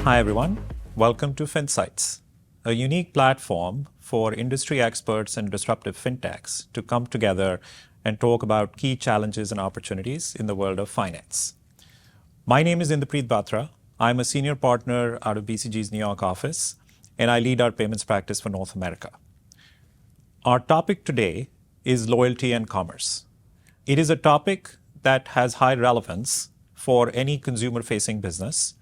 Hi, everyone. Welcome to FINsights, a unique platform for industry experts and disruptive fintechs to come together and talk about key challenges and opportunities in the world of finance. My name is Inderpreet Batra. I'm a senior partner out of BCG's New York office, and I lead our payments practice for North America. Our topic today is loyalty and commerce. It is a topic that has high relevance for any consumer-facing business.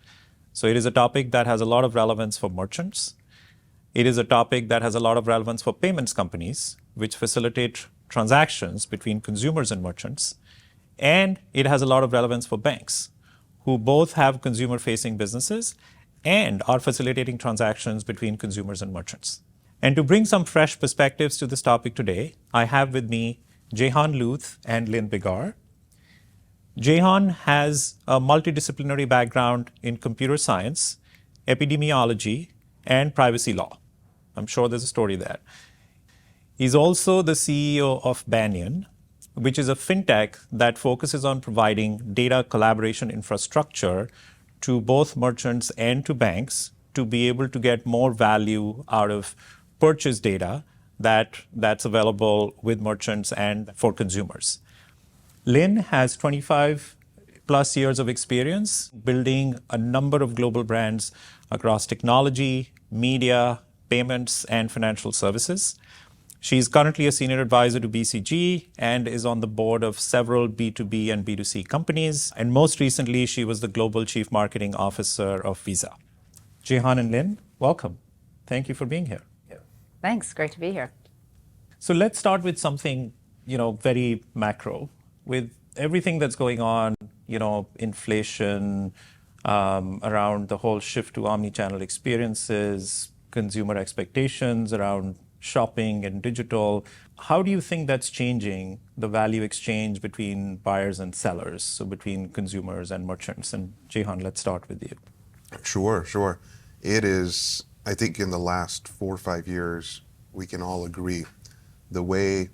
So it is a topic that has a lot of relevance for merchants. It is a topic that has a lot of relevance for payments companies, which facilitate transactions between consumers and merchants. And it has a lot of relevance for banks, who both have consumer-facing businesses and are facilitating transactions between consumers and merchants. And to bring some fresh perspectives to this topic today, I have with me Jehan Luth and Lynn Bigar. Jehan has a multidisciplinary background in computer science, epidemiology, and privacy law. I'm sure there's a story there. He's also the CEO of Banyan, which is a fintech that focuses on providing data collaboration infrastructure to both merchants and to banks to be able to get more value out of purchase data that's available with merchants and for consumers. Lynn has 25 plus years of experience building a number of global brands across technology, media, payments, and financial services. She's currently a senior advisor to BCG and is on the board of several B2B and B2C companies. And most recently, she was the global chief marketing officer of Visa. Jehan and Lynn, welcome. Thank you for being here. Thanks, great to be here. So let's start with something, very macro. With everything that's going on, inflation, around the whole shift to omni-channel experiences, consumer expectations around shopping and digital, how do you think that's changing the value exchange between buyers and sellers, so between consumers and merchants? And Jehan, let's start with you. Sure. It is, I think in the last 4 or 5 years, we can all agree the way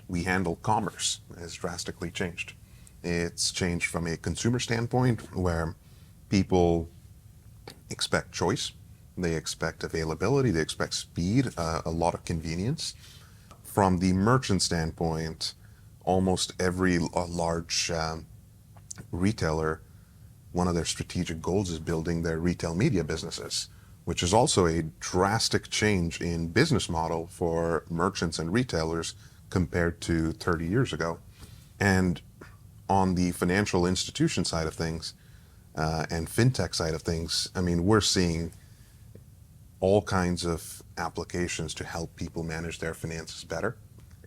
we handle commerce has drastically changed. It's changed from a consumer standpoint where people expect choice, they expect availability, they expect speed, a lot of convenience. From the merchant standpoint, almost every large retailer, one of their strategic goals is building their retail media businesses, which is also a drastic change in business model for merchants and retailers compared to 30 years ago. And on the financial institution side of things and fintech side of things, we're seeing all kinds of applications to help people manage their finances better.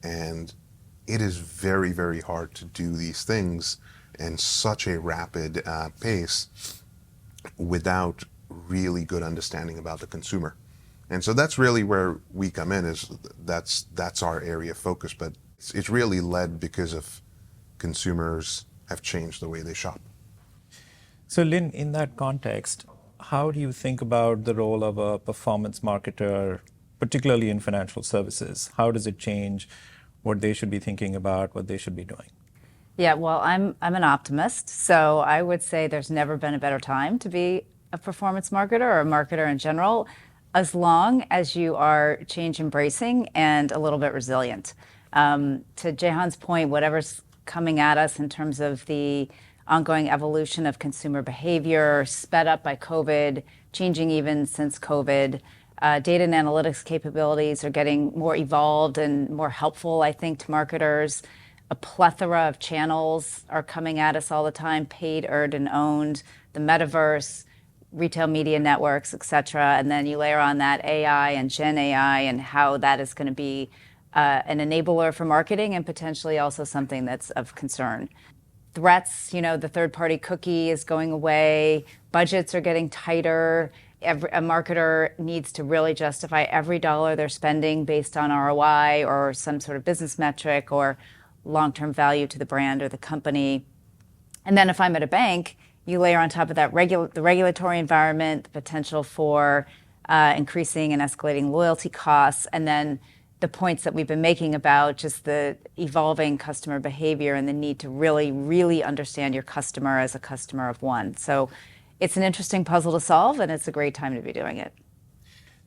And it is very, very hard to do these things in such a rapid pace without really good understanding about the consumer. And so that's really where we come in, is that's our area of focus, but it's really led because of consumers have changed the way they shop. So Lynn, in that context, how do you think about the role of a performance marketer, particularly in financial services? How does it change what they should be thinking about, what they should be doing? Yeah, well, I'm an optimist, so I would say there's never been a better time to be a performance marketer or a marketer in general, as long as you are change embracing and a little bit resilient. To Jehan's point, whatever's coming at us in terms of the ongoing evolution of consumer behavior, sped up by COVID, changing even since COVID, data and analytics capabilities are getting more evolved and more helpful, I think, to marketers. A plethora of channels are coming at us all the time, paid, earned, and owned, the metaverse, retail media networks, et cetera. And then you layer on that AI and Gen AI and how that is going to be an enabler for marketing and potentially also something that's of concern. Threats, the third-party cookie is going away, budgets are getting tighter. A marketer needs to really justify every dollar they're spending based on ROI or some sort of business metric or long-term value to the brand or the company. And then if I'm at a bank, you layer on top of that the regulatory environment, the potential for increasing and escalating loyalty costs, and then the points that we've been making about just the evolving customer behavior and the need to really, really understand your customer as a customer of one. So it's an interesting puzzle to solve, and it's a great time to be doing it.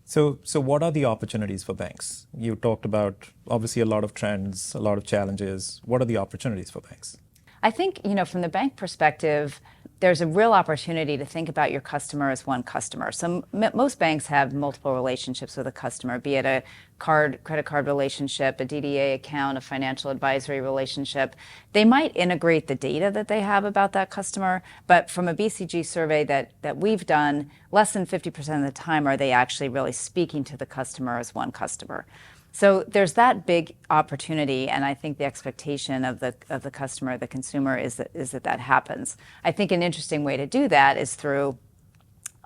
So what are the opportunities for banks? You talked about obviously a lot of trends, a lot of challenges. What are the opportunities for banks? I think, from the bank perspective, there's a real opportunity to think about your customer as one customer. So most banks have multiple relationships with a customer, be it a credit card relationship, a DDA account, a financial advisory relationship. They might integrate the data that they have about that customer, but from a BCG survey that we've done, less than 50% of the time are they actually really speaking to the customer as one customer. So there's that big opportunity, and I think the expectation of the customer, the consumer, is that happens. I think an interesting way to do that is through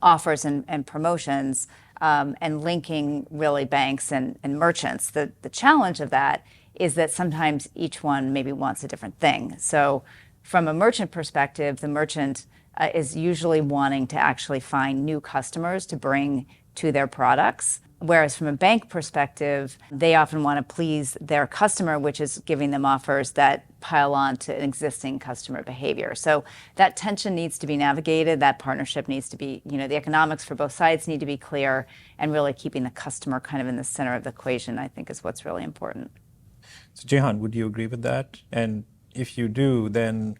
offers and promotions, and linking really banks and merchants. The challenge of that is that sometimes each one maybe wants a different thing. So from a merchant perspective, the merchant is usually wanting to actually find new customers to bring to their products. Whereas from a bank perspective, they often want to please their customer, which is giving them offers that pile on to existing customer behavior. So that tension needs to be navigated. That partnership needs to be, the economics for both sides need to be clear, and really keeping the customer kind of in the center of the equation, I think, is what's really important. So Jehan, would you agree with that? And if you do, then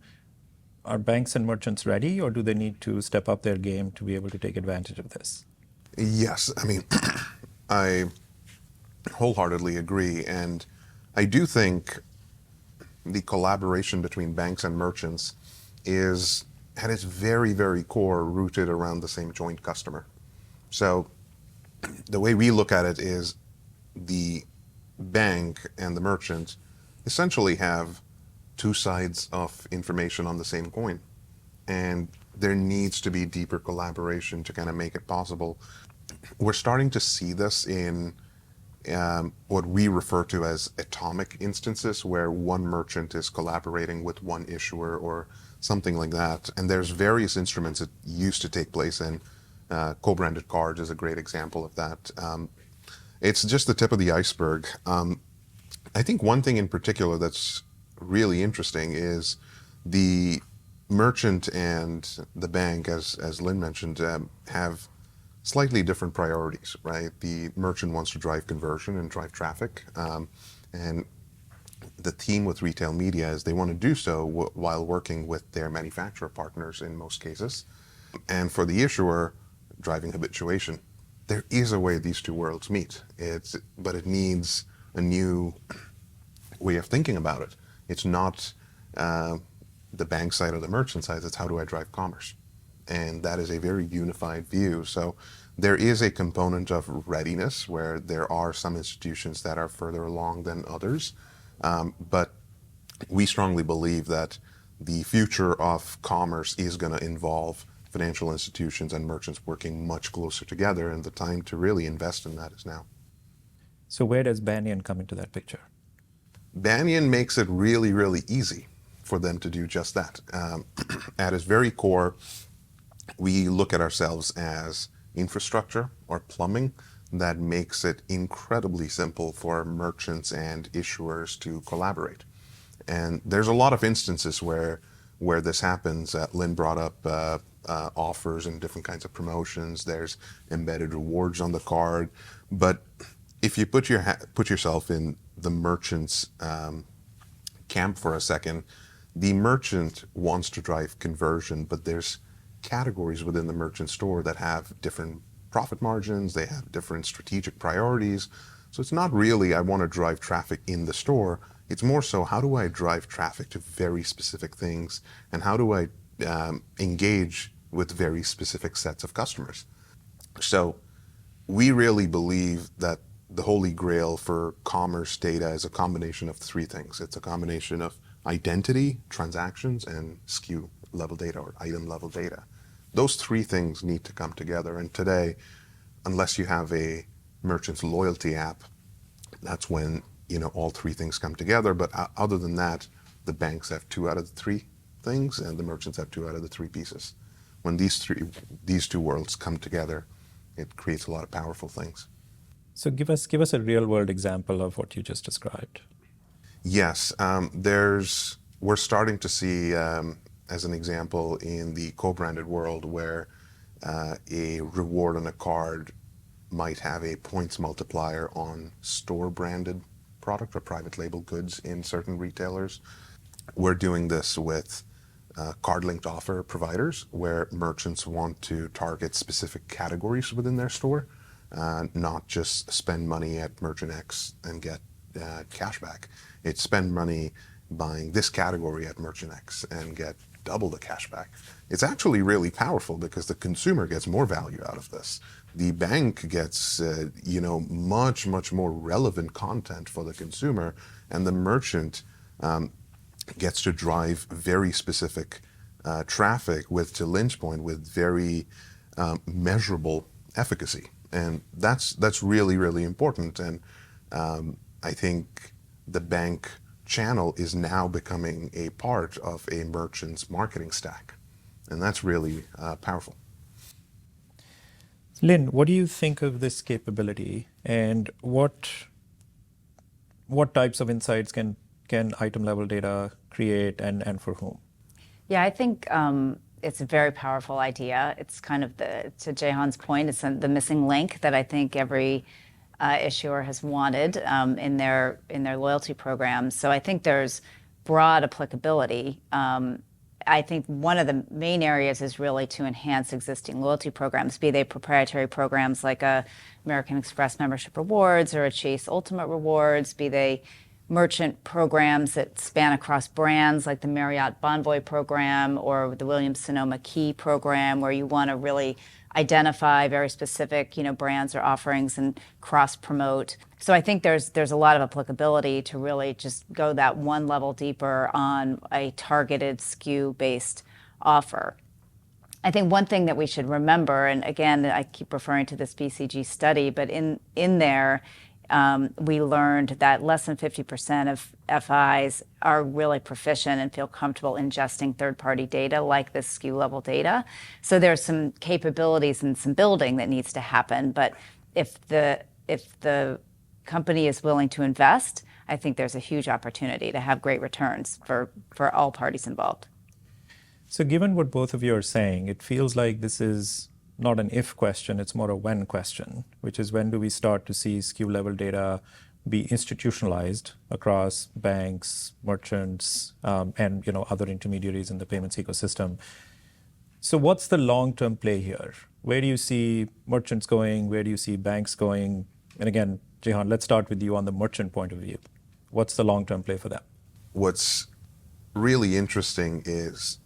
are banks and merchants ready, or do they need to step up their game to be able to take advantage of this? Yes, I mean, I wholeheartedly agree. And I do think the collaboration between banks and merchants is at its very, very core rooted around the same joint customer. So the way we look at it is the bank and the merchant essentially have two sides of information on the same coin. And there needs to be deeper collaboration to kind of make it possible. We're starting to see this in what we refer to as atomic instances, where one merchant is collaborating with one issuer or something like that. And there's various instruments that used to take place in. Co-branded cards is a great example of that. It's just the tip of the iceberg. I think one thing in particular that's really interesting is the merchant and the bank, as Lynn mentioned, have slightly different priorities, right? The merchant wants to drive conversion and drive traffic, and the theme with retail media is they want to do so while working with their manufacturer partners in most cases. And for the issuer, driving habituation. There is a way these two worlds meet. But it needs a new way of thinking about it. It's not the bank side or the merchant side, it's how do I drive commerce? And that is a very unified view. So there is a component of readiness where there are some institutions that are further along than others. But we strongly believe that the future of commerce is going to involve financial institutions and merchants working much closer together, and the time to really invest in that is now. So where does Banyan come into that picture? Banyan makes it really, really easy for them to do just that. At its very core, we look at ourselves as infrastructure or plumbing that makes it incredibly simple for merchants and issuers to collaborate. And there's a lot of instances where this happens. Lynn brought up offers and different kinds of promotions. There's embedded rewards on the card. But if you put yourself in the merchant's camp for a second, the merchant wants to drive conversion, but there's categories within the merchant store that have different profit margins, they have different strategic priorities. So it's not really, I want to drive traffic in the store. It's more so, how do I drive traffic to very specific things, and how do I engage with very specific sets of customers? So we really believe that the holy grail for commerce data is a combination of three things. It's a combination of identity, transactions, and SKU level data or item level data. Those three things need to come together. And today, unless you have a merchant's loyalty app, that's when all three things come together. But other than that, the banks have two out of the three things, and the merchants have two out of the three pieces. When these two worlds come together, it creates a lot of powerful things. So give us a real world example of what you just described. Yes, we're starting to see, as an example, in the co-branded world, where a reward on a card might have a points multiplier on store branded product or private label goods in certain retailers. We're doing this with card linked offer providers where merchants want to target specific categories within their store, not just spend money at Merchant X and get cash back. It's spend money buying this category at Merchant X and get double the cash back. It's actually really powerful because the consumer gets more value out of this. The bank gets, much more relevant content for the consumer, and the merchant gets to drive very specific traffic with, to Lynn's point, with very measurable efficacy. And that's really, really important. And I think the bank channel is now becoming a part of a merchant's marketing stack. And that's really powerful. Lynn, what do you think of this capability, and what types of insights can item level data create, and for whom? Yeah, I think it's a very powerful idea. It's kind of to Jehan's point, it's the missing link that I think every issuer has wanted in their loyalty programs. So I think there's broad applicability. I think one of the main areas is really to enhance existing loyalty programs, be they proprietary programs like a American Express Membership Rewards or a Chase Ultimate Rewards, be they merchant programs that span across brands like the Marriott Bonvoy program or the Williams-Sonoma Key program, where you want to really identify very specific, brands or offerings and cross-promote. So I think there's a lot of applicability to really just go that one level deeper on a targeted SKU-based offer. I think one thing that we should remember, and again, I keep referring to this BCG study, but in there, we learned that less than 50% of FIs are really proficient and feel comfortable ingesting third-party data like this SKU level data. So there's some capabilities and some building that needs to happen. But if the company is willing to invest, I think there's a huge opportunity to have great returns for all parties involved. So given what both of you are saying, it feels like this is not an if question, it's more a when question, which is when do we start to see SKU level data be institutionalized across banks, merchants, and other intermediaries in the payments ecosystem. So what's the long-term play here? Where do you see merchants going? Where do you see banks going? And again, Jehan, let's start with you on the merchant point of view. What's the long-term play for that? What's really interesting is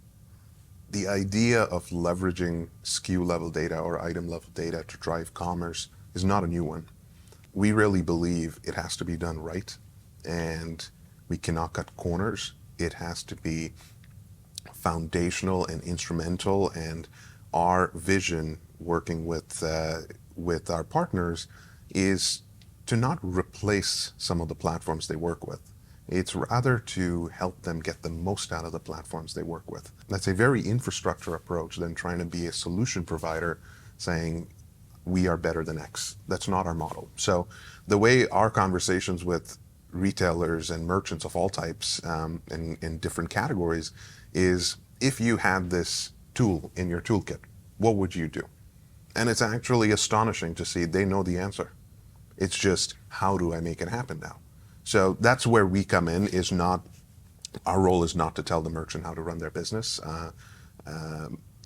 the idea of leveraging SKU level data or item level data to drive commerce is not a new one. We really believe it has to be done right, and we cannot cut corners. It has to be foundational and instrumental, and our vision working with our partners is to not replace some of the platforms they work with. It's rather to help them get the most out of the platforms they work with. That's a very infrastructure approach than trying to be a solution provider saying, we are better than X. That's not our model. So the way our conversations with retailers and merchants of all types in different categories is, if you had this tool in your toolkit, what would you do? And it's actually astonishing to see they know the answer. It's just, how do I make it happen now? So that's where we come in. Our role is not to tell the merchant how to run their business.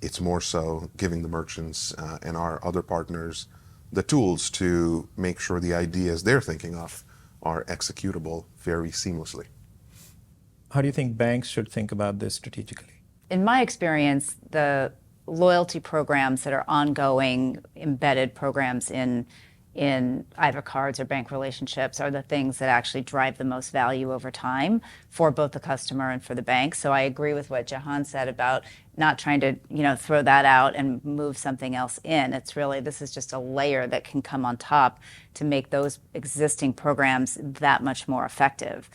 It's more so giving the merchants and our other partners the tools to make sure the ideas they're thinking of are executable very seamlessly. How do you think banks should think about this strategically? In my experience, the loyalty programs that are ongoing, embedded programs in either cards or bank relationships are the things that actually drive the most value over time for both the customer and for the bank. So I agree with what Jehan said about not trying to throw that out and move something else in. It's really, this is just a layer that can come on top to make those existing programs that much more effective.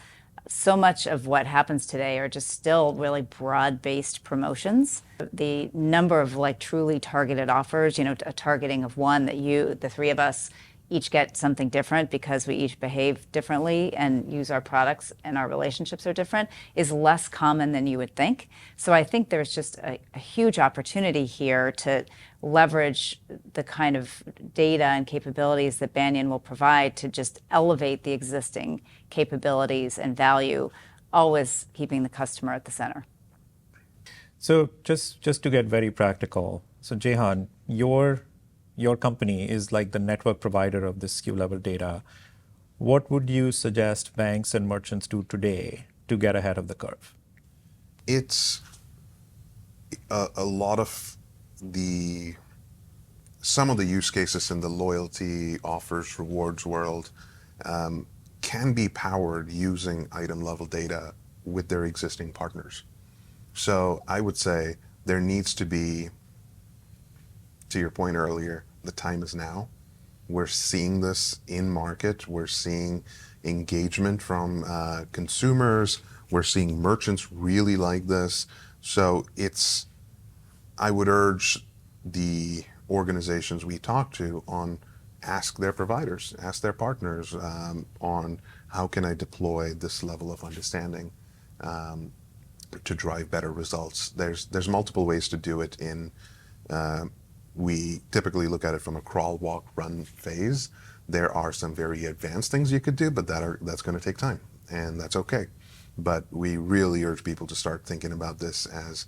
So much of what happens today are just still really broad-based promotions. The number of truly targeted offers, a targeting of one that the three of us, each get something different because we each behave differently and use our products and our relationships are different is less common than you would think. So I think there's just a huge opportunity here to leverage the kind of data and capabilities that Banyan will provide to just elevate the existing capabilities and value, always keeping the customer at the center. So just to get very practical, so Jehan, your company is like the network provider of this SKU level data. What would you suggest banks and merchants do today to get ahead of the curve? It's a lot of some of the use cases in the loyalty offers rewards world can be powered using item level data with their existing partners. So I would say there needs to be, to your point earlier, the time is now. We're seeing this in market. We're seeing engagement from consumers. We're seeing merchants really like this. So I would urge the organizations we talk to on ask their providers, ask their partners on how can I deploy this level of understanding to drive better results. There's multiple ways to do it. We typically look at it from a crawl, walk, run phase. There are some very advanced things you could do, but that's going to take time, and that's okay. But we really urge people to start thinking about this as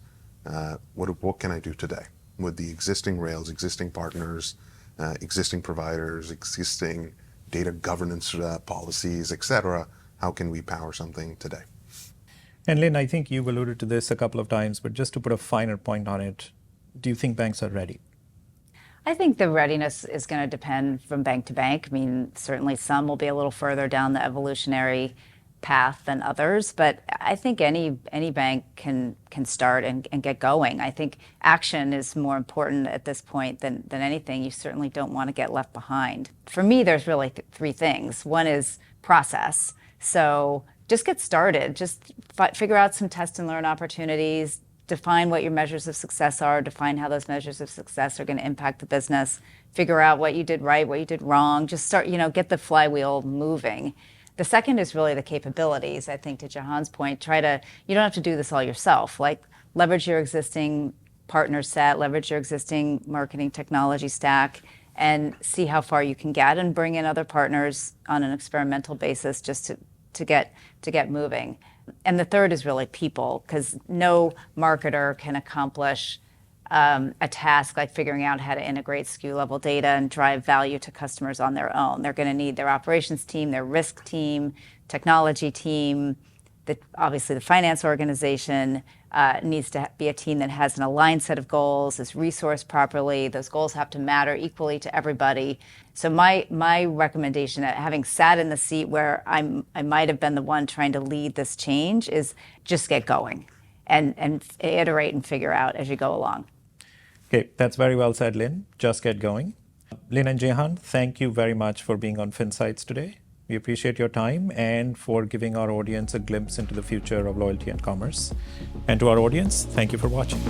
what can I do today with the existing rails, existing partners, existing providers, existing data governance policies, et cetera. How can we power something today? And Lynn, I think you've alluded to this a couple of times, but just to put a finer point on it, do you think banks are ready? I think the readiness is going to depend from bank to bank. I mean, certainly some will be a little further down the evolutionary path than others, but I think any bank can start and get going. I think action is more important at this point than anything. You certainly don't want to get left behind. For me, there's really three things. One is process. So just get started. Just figure out some test and learn opportunities. Define what your measures of success are, define how those measures of success are going to impact the business, figure out what you did right, what you did wrong, just start, get the flywheel moving. The second is really the capabilities. I think to Jehan's point, you don't have to do this all yourself. Like leverage your existing partner set, leverage your existing marketing technology stack, and see how far you can get and bring in other partners on an experimental basis just to get moving. And the third is really people, because no marketer can accomplish a task like figuring out how to integrate SKU level data and drive value to customers on their own. They're going to need their operations team, their risk team, technology team, obviously the finance organization needs to be a team that has an aligned set of goals, is resourced properly. Those goals have to matter equally to everybody. So my recommendation, having sat in the seat where I might have been the one trying to lead this change, is just get going and iterate and figure out as you go along. Okay, that's very well said, Lynn. Just get going. Lynn and Jehan, thank you very much for being on FINsights today. We appreciate your time and for giving our audience a glimpse into the future of loyalty and commerce. And to our audience, thank you for watching.